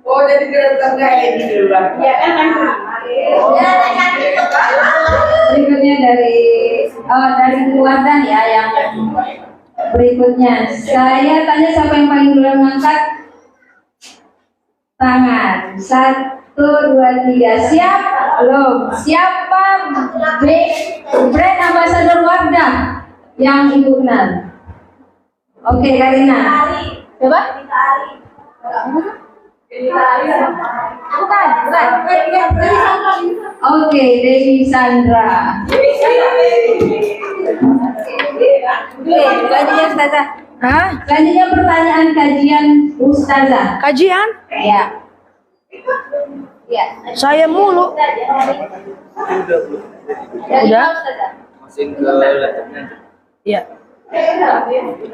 Speaker 4: Oh, jadi direktur ini dulu. Ya kan.
Speaker 2: Berikutnya dari Wardah ya yang berikutnya. Saya tanya siapa yang paling duluan mengangkat tangan. 1, 2, 3 siap. Belum. Siapa brand ambassador Wardah yang ibu kenal? Oke, Karina. Coba. Bukan. Oke, Dewi Sandra. Oke, selanjutnya Ustazah.
Speaker 1: Hah?
Speaker 2: Selanjutnya pertanyaan kajian Ustazah.
Speaker 1: Kajian?
Speaker 2: Ya. Ya.
Speaker 1: Saya mulu. Udah?
Speaker 6: Masukin ke laptopnya aja.
Speaker 1: Iya.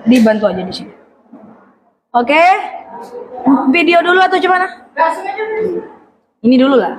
Speaker 1: Dibantu aja di sini. Oke. Video dulu atau gimana? Ini dulu lah.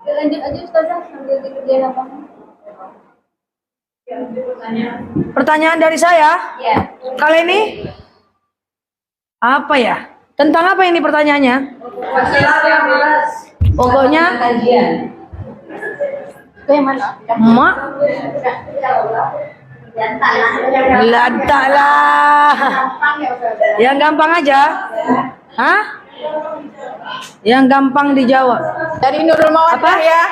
Speaker 2: Lanjut aja Ustazah sambil dikerjain apa?
Speaker 1: Pertanyaan dari saya.
Speaker 2: Ya.
Speaker 1: Kali ini apa ya? Tentang apa ini pertanyaannya? Pokoknya
Speaker 2: Kajian.
Speaker 1: Mak lantak lah. Yang gampang aja. Hah? Yang gampang dijawab.
Speaker 3: Dari Nurul Mawadah
Speaker 1: Apa?
Speaker 3: ya.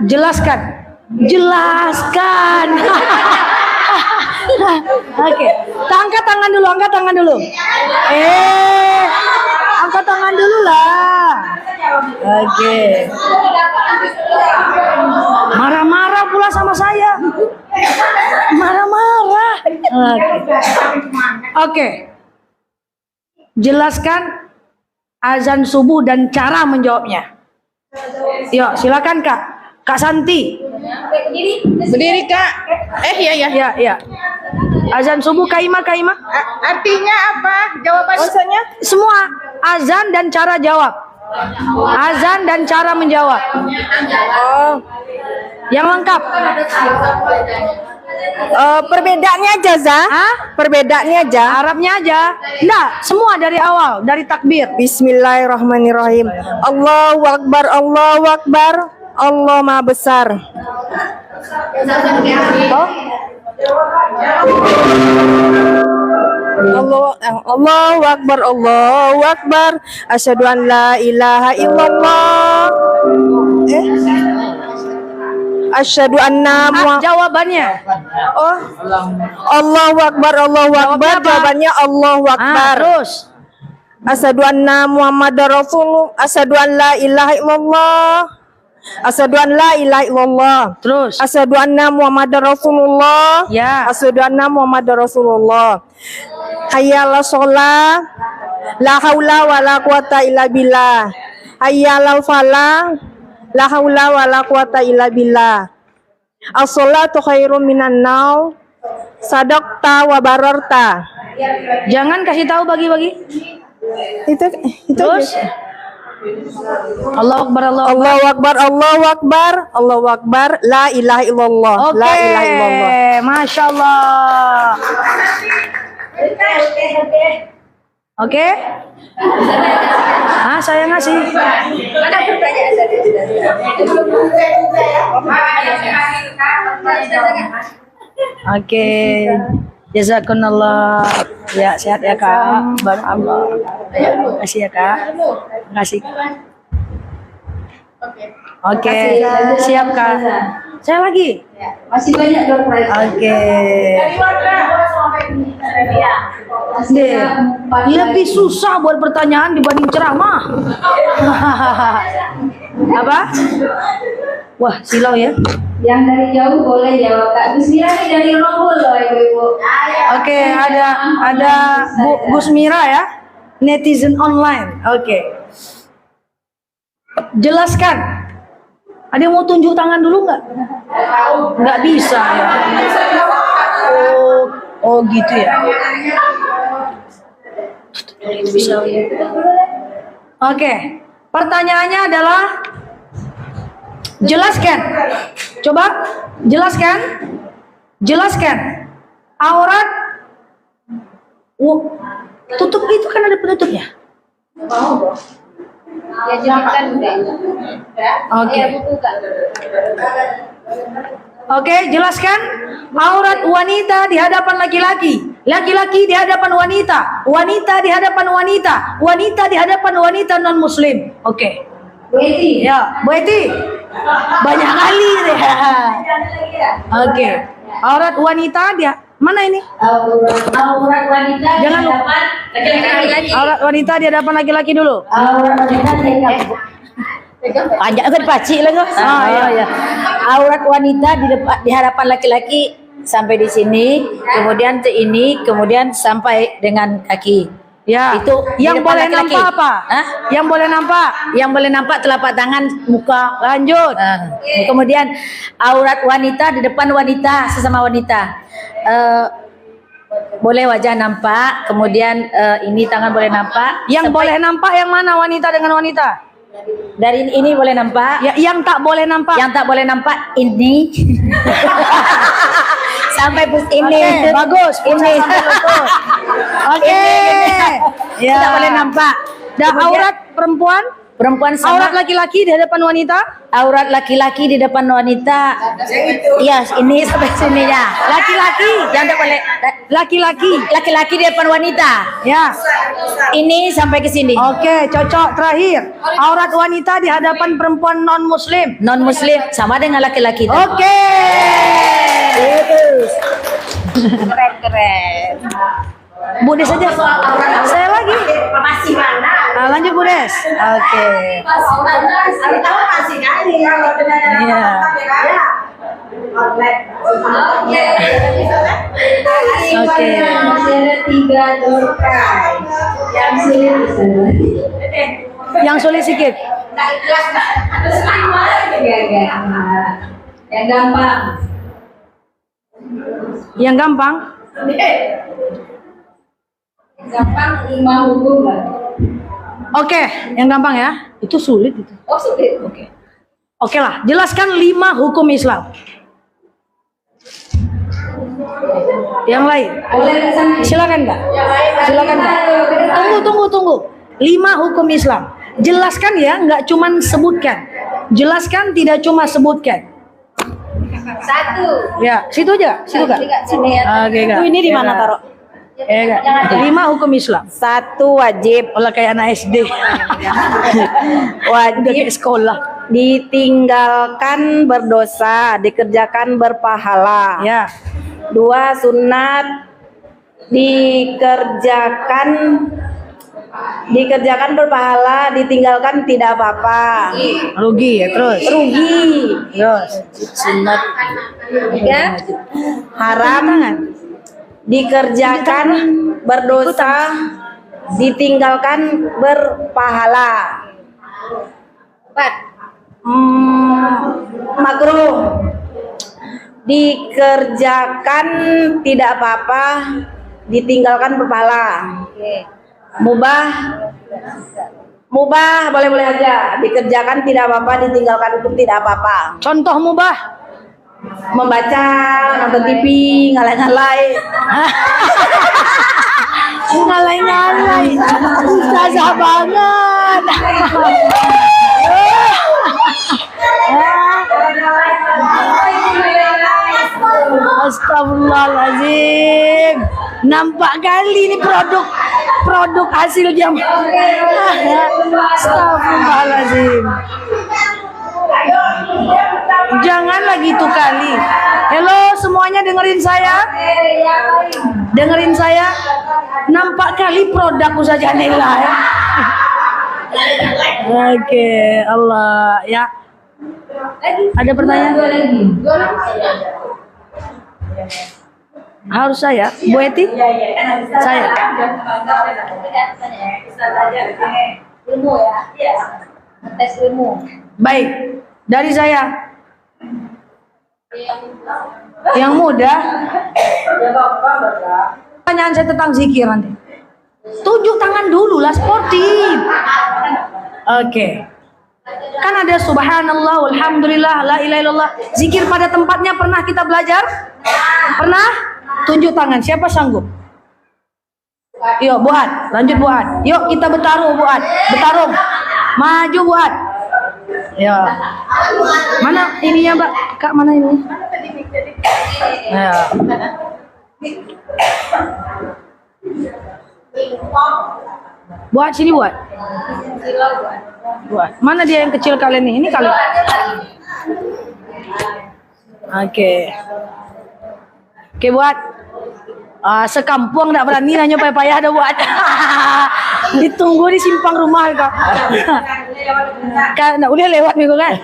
Speaker 1: Jelaskan. Jelaskan. Oke. Angkat tangan dulu, angkat tangan dulu. Angkat tangan dulu lah. Oke. Marah-marah pula sama saya. Marah-marah. Oke. Jelaskan azan subuh dan cara menjawabnya. Yuk, silakan Kak. Kak Santi.
Speaker 3: Berdiri Kak. Iya.
Speaker 1: Ya. Azan subuh kaima.
Speaker 3: Artinya apa? Jawabannya?
Speaker 1: Semua azan dan cara jawab. Azan dan cara menjawab.
Speaker 3: Oh,
Speaker 1: Yang lengkap.
Speaker 3: perbedaannya aja, Zah.
Speaker 1: Hah?
Speaker 3: Perbedaannya aja.
Speaker 1: Arabnya aja. Enggak, semua dari awal, dari takbir.
Speaker 3: Bismillahirrahmanirrahim. Allahu Akbar, Allahu Akbar. Allah Maha Besar. Allahu Akbar, Allahu Akbar. Asyhadu an la ilaha illallah. Asyhadu anna
Speaker 1: Jawabannya.
Speaker 3: Oh, Allahu Akbar, Allahu Akbar.
Speaker 1: Jawabnya apa?
Speaker 3: Jawabannya Allahu Akbar.
Speaker 1: Terus.
Speaker 3: Asyhadu anna Muhammadar Rasulullah. Asyhadu an la ilaha illallah. Asyhadu an la ilaha illallah.
Speaker 1: Terus.
Speaker 3: Asyhadu anna Muhammadar Rasulullah.
Speaker 1: Ya.
Speaker 3: Asyhadu anna Muhammadar Rasulullah. Hayya 'alas shalah. La haula wala quwata illa billah. Hayya 'alal falah. La haula wala quwata illa billah. As-shalatu khairum minan naum. Sadaqta wa bararta.
Speaker 1: Jangan kasih tahu bagi-bagi.
Speaker 3: Itu
Speaker 1: Terus. Allahu Akbar, Allahu Akbar.
Speaker 3: Allahu Akbar, Allahu Akbar, Allahu Akbar, la ilaha illallah,
Speaker 1: Oke.
Speaker 3: la ilaha illallah.
Speaker 1: Masya Allah. Oke. Saya ngasih. Oke. Jazakumullah. Ya, sehat ya Kak. Barakallah. Kasih ya Kak. Kasih. Oke. Siap Kak. Saya lagi.
Speaker 2: Masih banyak door prize.
Speaker 1: Oke.
Speaker 2: Masih
Speaker 1: Deh,
Speaker 2: ada 4
Speaker 1: lebih
Speaker 2: lagi.
Speaker 1: susah buat pertanyaan dibanding ceramah. Apa? Wah, silau ya.
Speaker 2: Yang dari jauh boleh jawab Kak Gusmira nih dari Rombol loh ibu-ibu.
Speaker 1: Oke, ada Gus Mira ya. Netizen online. Oke. Jelaskan Ada yang mau tunjuk tangan dulu nggak? Nggak bisa ya. Oh gitu ya. Oke, pertanyaannya adalah jelaskan. Coba jelaskan. Jelaskan. Aurat. Tutup itu kan ada penutupnya.
Speaker 2: Ya jelaskan udah.
Speaker 1: Oke.
Speaker 2: Ya bukan.
Speaker 1: Oke, jelaskan aurat wanita di hadapan laki-laki, laki-laki di hadapan wanita, wanita di hadapan wanita, wanita di hadapan wanita non muslim. Oke.
Speaker 2: Bu Eti.
Speaker 1: Ya, Bu Eti. Banyak kali deh. Oke. Aurat wanita dia mana ini?
Speaker 2: Aurat wanita di
Speaker 1: Jangan lupa.
Speaker 2: hadapan laki-laki.
Speaker 1: Aurat wanita di hadapan laki-laki dulu.
Speaker 2: Aurat wanita di hadapan
Speaker 7: Ajak ke paci lah kok.
Speaker 1: Iya.
Speaker 7: Aurat wanita di hadapan laki-laki sampai di sini, kemudian ke ini, kemudian sampai dengan kaki.
Speaker 1: Ya.
Speaker 7: Itu di
Speaker 1: yang
Speaker 7: depan
Speaker 1: boleh
Speaker 7: laki-laki.
Speaker 1: nampak apa?
Speaker 7: Hah?
Speaker 1: Yang boleh nampak.
Speaker 7: Yang boleh nampak telapak tangan, muka.
Speaker 1: Lanjut.
Speaker 7: Kemudian aurat wanita di depan wanita, sesama wanita. Boleh wajah nampak, kemudian ini tangan boleh nampak.
Speaker 1: Yang
Speaker 7: Sampai-
Speaker 1: boleh nampak yang mana wanita dengan wanita?
Speaker 7: dari ini boleh nampak.
Speaker 1: Ya, yang tak boleh nampak.
Speaker 7: Yang tak boleh nampak ini sampai pus ini.
Speaker 1: Oke, bagus.
Speaker 7: Ini.
Speaker 1: Oke. Ya.
Speaker 7: Tidak boleh nampak.
Speaker 1: Dan
Speaker 7: Kemudian
Speaker 1: aurat perempuan?
Speaker 7: perempuan sama
Speaker 1: Aurat laki-laki di hadapan wanita?
Speaker 7: aurat laki-laki di depan wanita. Iya, ini sampai sininya.
Speaker 1: Laki-laki.
Speaker 7: Yang tidak boleh
Speaker 1: Laki-laki.
Speaker 7: laki-laki di depan wanita.
Speaker 1: Ya.
Speaker 7: Ini sampai ke sini.
Speaker 1: Oke, cocok. Terakhir. Aurat wanita di hadapan perempuan non muslim.
Speaker 7: Non muslim sama dengan laki-laki.
Speaker 1: Oke.
Speaker 7: Keren.
Speaker 1: Bu Des aja. Saya lagi.
Speaker 2: masih mana?
Speaker 1: Lanjut Bu Des. Oke.
Speaker 2: Masih kali kalau
Speaker 1: Iya. Oke.
Speaker 2: Masih ada 3 door prize. Yang sulit bisa.
Speaker 1: Yang sulit sedikit.
Speaker 2: Enggak. Yang gampang.
Speaker 1: Yang gampang.
Speaker 2: Gampang 5 hukum lah.
Speaker 1: Oke, yang gampang ya. Itu sulit itu.
Speaker 2: Oh sulit.
Speaker 1: Oke lah, jelaskan 5 hukum Islam. Yang lain.
Speaker 2: Boleh ke sana.
Speaker 1: Silakan Kak. Silakan Kak. Tunggu. 5 hukum Islam. Jelaskan ya, nggak cuman sebutkan. Jelaskan tidak cuma sebutkan.
Speaker 2: 1.
Speaker 1: Ya, situ aja, situ Kak.
Speaker 2: Sini ya.
Speaker 1: Oke Kak.
Speaker 7: Itu ini di
Speaker 1: Ya,
Speaker 7: mana
Speaker 1: Kak.
Speaker 7: taruh?
Speaker 1: Ya Kak. 5 hukum Islam.
Speaker 7: 1 wajib.
Speaker 1: Olah kayak anak SD. Udah
Speaker 7: Wajib
Speaker 1: kayak sekolah.
Speaker 7: ditinggalkan berdosa, dikerjakan berpahala.
Speaker 1: Ya.
Speaker 7: 2 sunat dikerjakan berpahala, ditinggalkan tidak apa-apa.
Speaker 1: Rugi ya terus.
Speaker 7: Rugi.
Speaker 1: Terus.
Speaker 7: Sunat. Ya. Haram dikerjakan berdosa, ditinggalkan berpahala.
Speaker 2: 4.
Speaker 7: Makruh dikerjakan tidak apa-apa, ditinggalkan berpahala. Mubah boleh-boleh aja, dikerjakan tidak apa-apa, ditinggalkan pun tidak apa-apa.
Speaker 1: Contoh mubah.
Speaker 7: Membaca, nonton TV, ngalai-ngalai.
Speaker 1: Ngalai-ngalai. Ustazah banget. Astagfirullahaladzim. Nampak kali ini produk hasil jam. Astagfirullahaladzim. Jangan lagi tuh kali. Halo semuanya, dengerin saya. Dengerin saya. Nampak kali produkku saja Nela ya. Oke, Allah ya. Ada pertanyaan? Harus saya, Bu Eti? Saya.
Speaker 2: Ilmu ya. Tes ilmu.
Speaker 1: Baik. Dari saya. Yang muda. Pertanyaan saya tentang zikir nanti. Tunjuk tangan dulu lah, sportif. Oke. Kan ada subhanallah, walhamdulillah, la ilaha illallah. Zikir pada tempatnya pernah kita belajar? Pernah? Tunjuk tangan, siapa sanggup? Yuk, buat. Lanjut buat. Yuk, kita bertaruh buat. Bertarung. Maju buat. Ya. Mana ininya, Mbak? Kak, mana ini? Ya. Buat sini buat. Buat. Mana dia yang kecil kalian nih? Ini kalian. Oke. Oke buat. Sekampung nggak berani nanya payah-payah ada buat. Ditunggu di simpang rumah kak. Kan udah lewat minggu kan.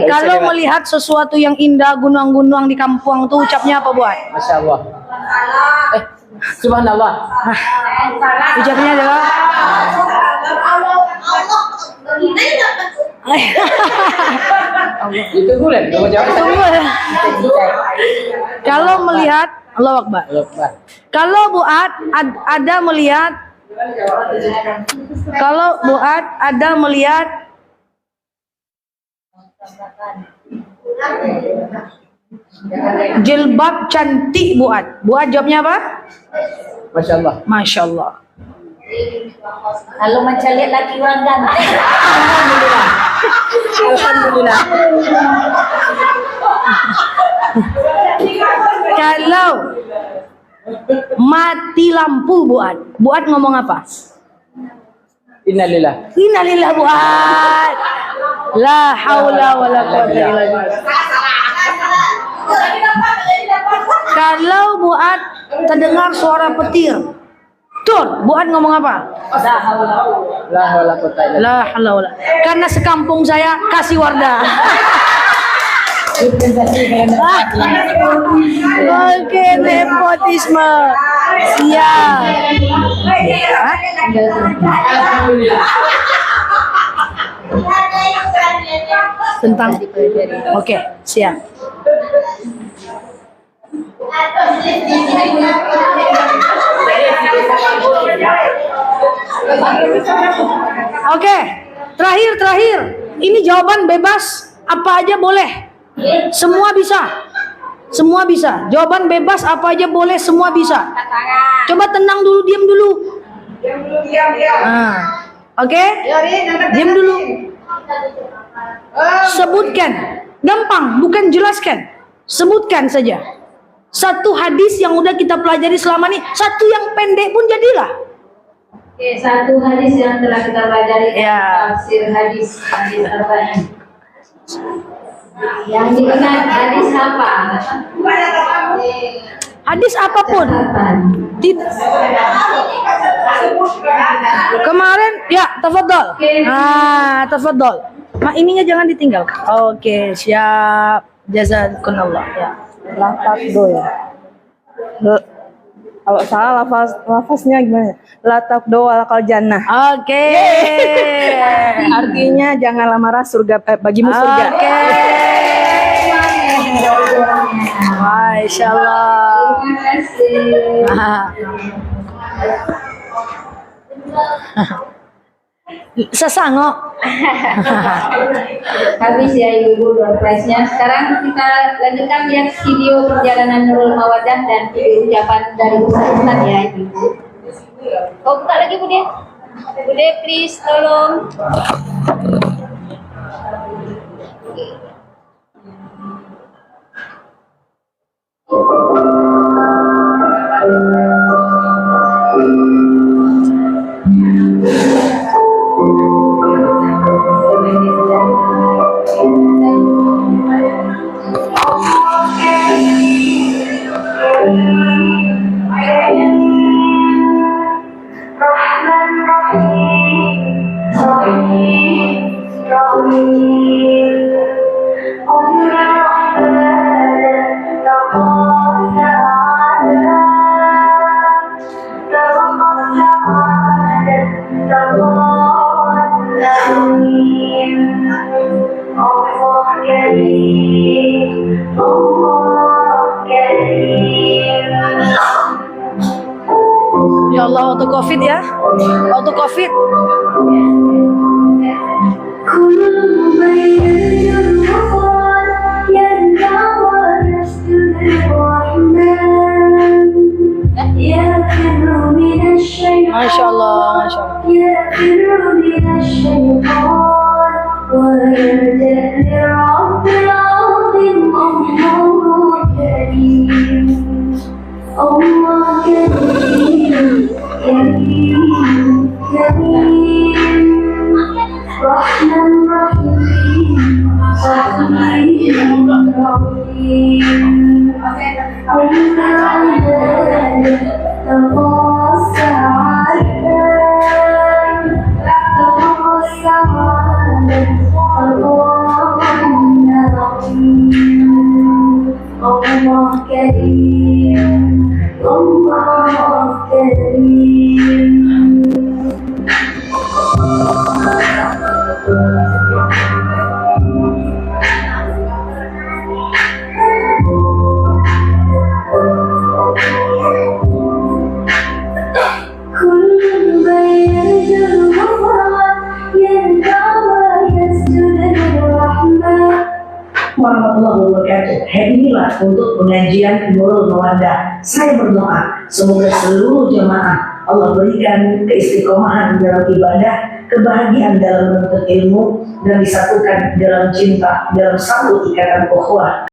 Speaker 1: Kalau melihat sesuatu yang indah, gunung-gunung di kampung tuh ucapnya apa buat?
Speaker 6: Masya Allah. Subhanallah.
Speaker 1: Ucapnya adalah
Speaker 6: Itu boleh. Kamu jawab.
Speaker 1: kalau melihat Allah Akbar. Kalau buat ada melihat jilbab cantik buat jawabnya apa?
Speaker 6: Masya Allah.
Speaker 1: Masya Allah.
Speaker 7: Kalau macam lihat laki orang ganteng.
Speaker 1: Alhamdulillah. Kalau mati lampu buat ngomong apa?
Speaker 6: Innalillah.
Speaker 1: Innalillah buat. La haula wala quwwata illa billah. Kalau buat terdengar suara petir, buat ngomong apa?
Speaker 6: La haula quwwata illa billah.
Speaker 1: La haula. Karena sekampung saya kasih wardah. Oke, nepotisme. Siap. Tentang oke, siap. Oke, terakhir. Ini jawaban bebas, apa aja boleh. Semua bisa. Jawaban bebas apa aja boleh, semua bisa. Coba tenang dulu, diam dulu. Oke? Diam dulu. Sebutkan. Gampang, bukan jelaskan. Sebutkan saja. Satu hadis yang udah kita pelajari selama ini, satu yang pendek pun jadilah.
Speaker 2: Oke, satu hadis yang telah kita pelajari, tafsir hadis arba'in. Yang dikenal hadis apa?
Speaker 1: Hadis apapun. Kemarin ya, tafadhol. Tafadhol. Ininya jangan ditinggalkan. Oke, siap. Jazakumullah ya.
Speaker 3: Latakdo ya. Kalau salah lafaznya gimana? Latakdo alakal jannah.
Speaker 1: Oke.
Speaker 3: Artinya janganlah marah surga bagimu surga.
Speaker 1: Oke. Masya Allah.
Speaker 2: Terima kasih.
Speaker 1: Sesangok.
Speaker 2: Habis ya ibu-ibu door prize-nya. Sekarang kita lanjutkan lihat video perjalanan Nurul Mawadah dan video ucapan dari Ustaz ya ibu. Oh, buka lagi Bude. Bude please tolong.
Speaker 8: Oh,
Speaker 1: Waktu COVID. Masya Allah, Masya Allah.
Speaker 8: Allah Karim, Karim, Karim, Rahman Rahim, Rahim Rahim. Allah Karim, Allah Karim. كل بين الغفران يرجع ويسجد للرحمن.
Speaker 9: Warahmatullahi wabarakatuh. Hadirilah untuk pengajian Nurul Mawaddah. Saya berdoa semoga seluruh jemaah Allah berikan keistiqomahan dalam ibadah, kebahagiaan dalam menuntut ilmu, dan disatukan dalam cinta dalam satu ikatan ukhuwah.